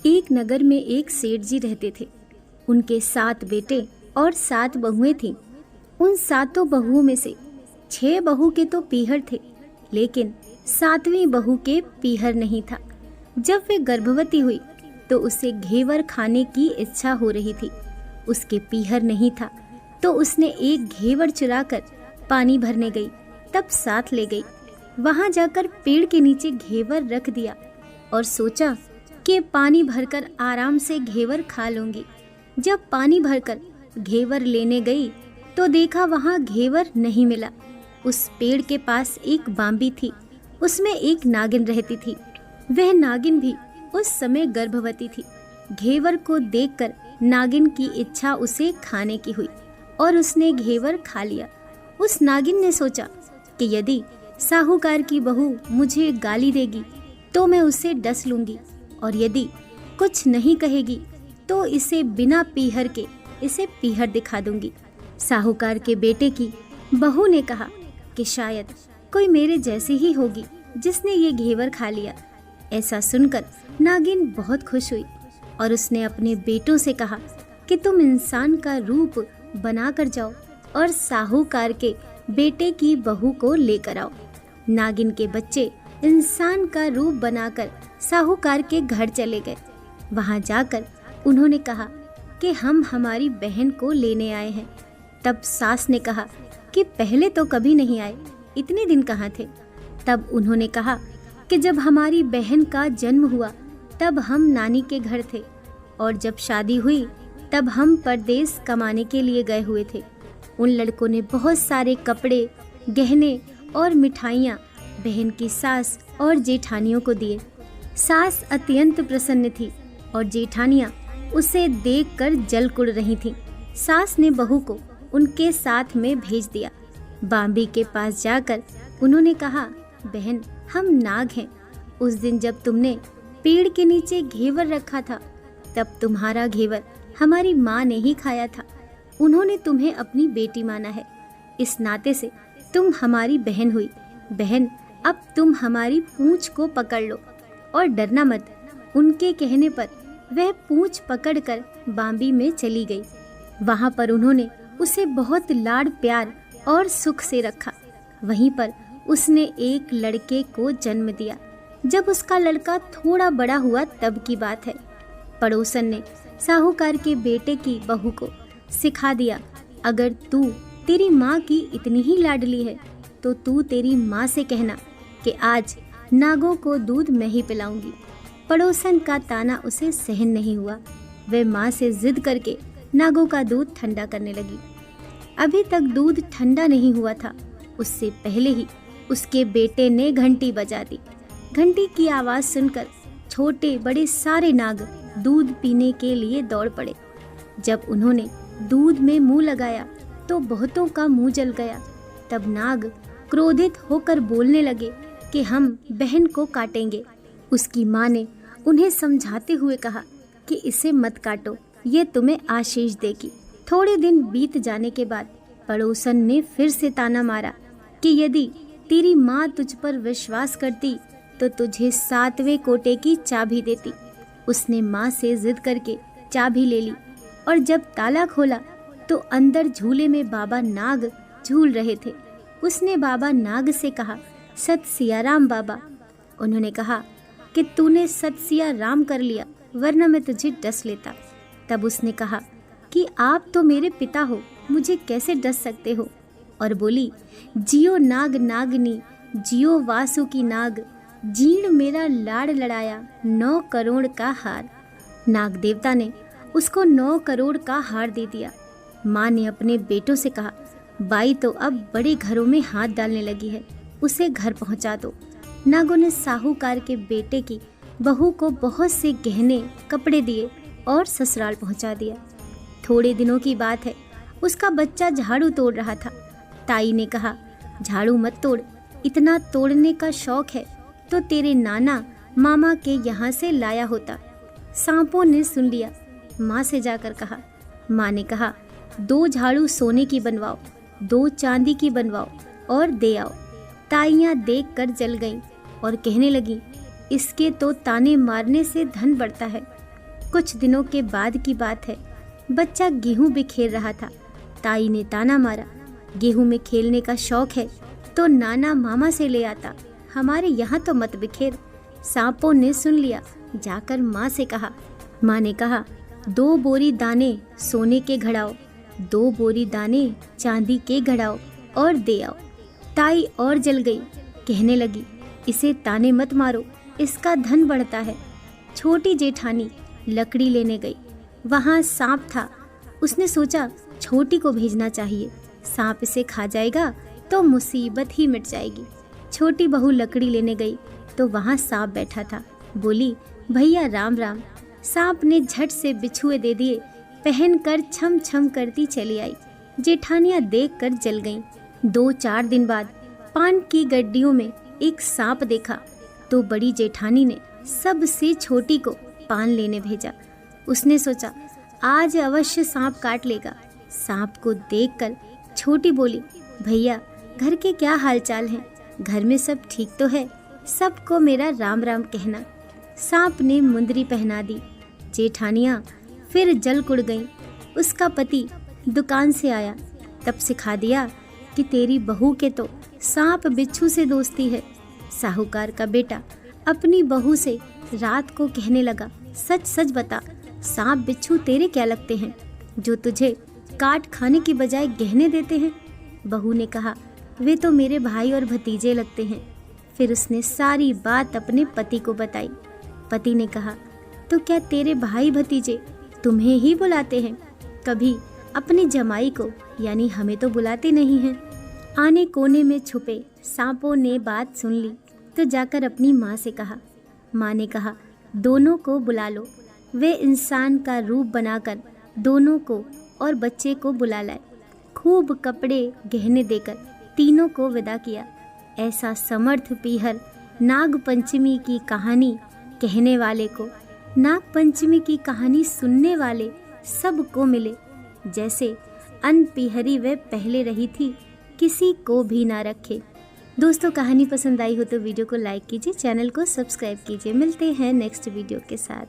एक नगर में एक सेठ जी रहते थे। उनके 7 बेटे और 7 बहुएं थीं। उन 7 बहुओं में से 6 बहू के तो पीहर थे, लेकिन 7वीं बहू के पीहर नहीं था। जब वे गर्भवती हुई तो उसे घेवर खाने की इच्छा हो रही थी। उसके पीहर नहीं था तो उसने एक घेवर चुराकर पानी भरने गई, तब साथ ले गई। वहां जाकर पेड़ के नीचे घेवर रख दिया और सोचा कि पानी भरकर आराम से घेवर खा लूंगी। जब पानी भरकर घेवर लेने गई तो देखा वहां घेवर नहीं मिला। उस पेड़ के पास एक बांबी थी, उसमें एक नागिन रहती थी। वह नागिन भी उस समय गर्भवती थी। घेवर को देखकर नागिन की इच्छा उसे खाने की हुई और उसने घेवर खा लिया। उस नागिन ने सोचा कि यदि साहूकार की बहू मुझे गाली देगी तो मैं उसे डस लूंगी, और यदि कुछ नहीं कहेगी तो इसे बिना पीहर के इसे पीहर दिखा दूंगी। साहूकार के बेटे की बहू ने कहा कि शायद कोई मेरे जैसी ही होगी जिसने ये घेवर खा लिया। ऐसा सुनकर नागिन बहुत खुश हुई और उसने अपने बेटों से कहा कि तुम इंसान का रूप बना कर जाओ और साहूकार के बेटे की बहू को लेकर आओ। नागिन के बच्चे इंसान का रूप बनाकर साहूकार के घर चले गए। वहां जाकर उन्होंने कहा कि हम हमारी बहन को लेने आए हैं। तब सास ने कहा कि पहले तो कभी नहीं आए, इतने दिन कहाँ थे? तब उन्होंने कहा कि जब हमारी बहन का जन्म हुआ तब हम नानी के घर थे, और जब शादी हुई तब हम परदेश कमाने के लिए गए हुए थे। उन लड़कों ने बहुत सारे कपड़े, गहने और मिठाइयाँ बहन की सास और जेठानियों को दिए। सास अत्यंत प्रसन्न थी और जेठानियाँ उसे देखकर जल कुड़ रही थीं। सास ने बहू को उनके साथ में भेज दिया। बांबी के पास जाकर उन्होंने कहा, बहन, हम नाग हैं। उस दिन जब तुमने पेड़ के नीचे घेवर रखा था तब तुम्हारा घेवर हमारी माँ ने ही खाया था। उन्होंने तुम्हें अपनी बेटी माना है, इस नाते से तुम हमारी बहन हुई। बहन, अब तुम हमारी पूंछ को पकड़ लो और डरना मत। उनके कहने पर वह पूंछ पकड़कर बांबी में चली गई। वहां पर उन्होंने उसे बहुत लाड प्यार और सुख से रखा। वहीं पर उसने एक लड़के को जन्म दिया। जब उसका लड़का थोड़ा बड़ा हुआ तब की बात है। पड़ोसन ने साहूकार के बेटे की बहू को सिखा दिया, अगर तेरी माँ की इतनी ही लाडली है तो तू तेरी माँ से कहना कि आज नागों को दूध मैं ही पिलाऊंगी। पड़ोसन का ताना उसे सहन नहीं हुआ। वह माँ से जिद करके नागों का दूध ठंडा करने लगी। अभी तक दूध ठंडा नहीं हुआ था, उससे पहले ही उसके बेटे ने घंटी बजा दी। घंटी की आवाज़ सुनकर छोटे बड़े सारे नाग दूध पीने के लिए दौड़ पड़े। जब उन्होंने दूध में मुंह लगाया तो बहुतों का मुंह जल गया। तब नाग क्रोधित होकर बोलने लगे कि हम बहन को काटेंगे। उसकी माँ ने उन्हें समझाते हुए कहा कि इसे मत काटो, ये तुम्हें आशीष देगी। थोड़े दिन बीत जाने के बाद पड़ोसन ने फिर से ताना मारा कि यदि तेरी माँ तुझ पर विश्वास करती तो तुझे 7वें कोटे की चाबी देती। उसने माँ से जिद करके चाबी ले ली और जब ताला खोला तो अंदर झूले में बाबा नाग झूल रहे थे। उसने बाबा नाग से कहा, सत सिया राम बाबा। उन्होंने कहा कि तूने सत सिया राम कर लिया, वरना मैं तुझे डस लेता। तब उसने कहा कि आप तो मेरे पिता हो, मुझे कैसे डस सकते हो? और बोली, जियो नाग नागनी, जियो वासुकी नाग, जीण मेरा लाड़ लड़ाया 9 करोड़ का हार। नाग देवता ने उसको 9 करोड़ का हार दे दिया। माँ ने अपने बेटों से कहा, बाई तो अब बड़े घरों में हाथ डालने लगी है, उसे घर पहुंचा दो। नागों ने साहूकार के बेटे की बहू को बहुत से गहने कपड़े दिए और ससुराल पहुंचा दिया। थोड़े दिनों की बात है, उसका बच्चा झाड़ू तोड़ रहा था। ताई ने कहा, झाड़ू मत तोड़, इतना तोड़ने का शौक है तो तेरे नाना मामा के यहाँ से लाया होता। सांपों ने सुन लिया। माँ से जाकर कहा। माँ ने कहा, 2 झाड़ू सोने की बनवाओ, 2 चांदी की बनवाओ और दे आओ। ताइयाँ देख कर जल गईं और कहने लगी, इसके तो ताने मारने से धन बढ़ता है। कुछ दिनों के बाद की बात है। बच्चा गेहूं बिखेर रहा था। ताई ने ताना मारा, गेहूं में खेलने का शौक है तो नाना मामा से ले आता, हमारे यहाँ तो मत बिखेर। सांपों ने सुन लिया, जाकर माँ से कहा। माँ ने कहा, 2 बोरी दाने सोने के घड़ाओ, 2 बोरी दाने चांदी के घड़ाओ और दे आओ। ताई और जल गई, कहने लगी, इसे ताने मत मारो, इसका धन बढ़ता है। छोटी जेठानी लकड़ी लेने गई, वहाँ सांप था। उसने सोचा छोटी को भेजना चाहिए, सांप इसे खा जाएगा तो मुसीबत ही मिट जाएगी। छोटी बहू लकड़ी लेने गई तो वहाँ सांप बैठा था। बोली, भैया राम राम। सांप ने झट से बिछुए दे दिए, पहनकर छम छम करती चली आई। जेठानियाँ देखकर जल गईं। 2-4 दिन बाद पान की गड्डियों में एक सांप देखा तो बड़ी जेठानी ने सबसे छोटी को पान लेने भेजा। उसने सोचा आज अवश्य सांप काट लेगा। सांप को देखकर छोटी बोली, भैया घर के क्या हालचाल हैं? घर में सब ठीक तो है? सबको मेरा राम राम कहना। सांप ने मुंदरी पहना दी। जेठानियाँ फिर जल कुड़ गईं। उसका पति दुकान से आया, तब सिखा दिया कि तेरी बहू के तो सांप बिच्छू से दोस्ती है। साहूकार का बेटा अपनी बहू से रात को कहने लगा, सच सच बता, सांप बिच्छू तेरे क्या लगते हैं जो तुझे काट खाने की बजाय गहने देते हैं? बहू ने कहा, वे तो मेरे भाई और भतीजे लगते हैं। फिर उसने सारी बात अपने पति को बताई। पति ने कहा, तो क्या तेरे भाई भतीजे तुम्हें ही बुलाते हैं? कभी अपनी जमाई को यानी हमें तो बुलाते नहीं हैं। आने कोने में छुपे सांपों ने बात सुन ली तो जाकर अपनी माँ से कहा। माँ ने कहा, दोनों को बुला लो। वे इंसान का रूप बनाकर दोनों को और बच्चे को बुला लाए। खूब कपड़े गहने देकर तीनों को विदा किया। ऐसा समर्थ पीहर नाग पंचमी की कहानी कहने वाले को, नाग पंचमी की कहानी सुनने वाले सबको मिले, जैसे अनपीहरी वे पहले रही थी, किसी को भी ना रखे। दोस्तों, कहानी पसंद आई हो तो वीडियो को लाइक कीजिए, चैनल को सब्सक्राइब कीजिए। मिलते हैं नेक्स्ट वीडियो के साथ।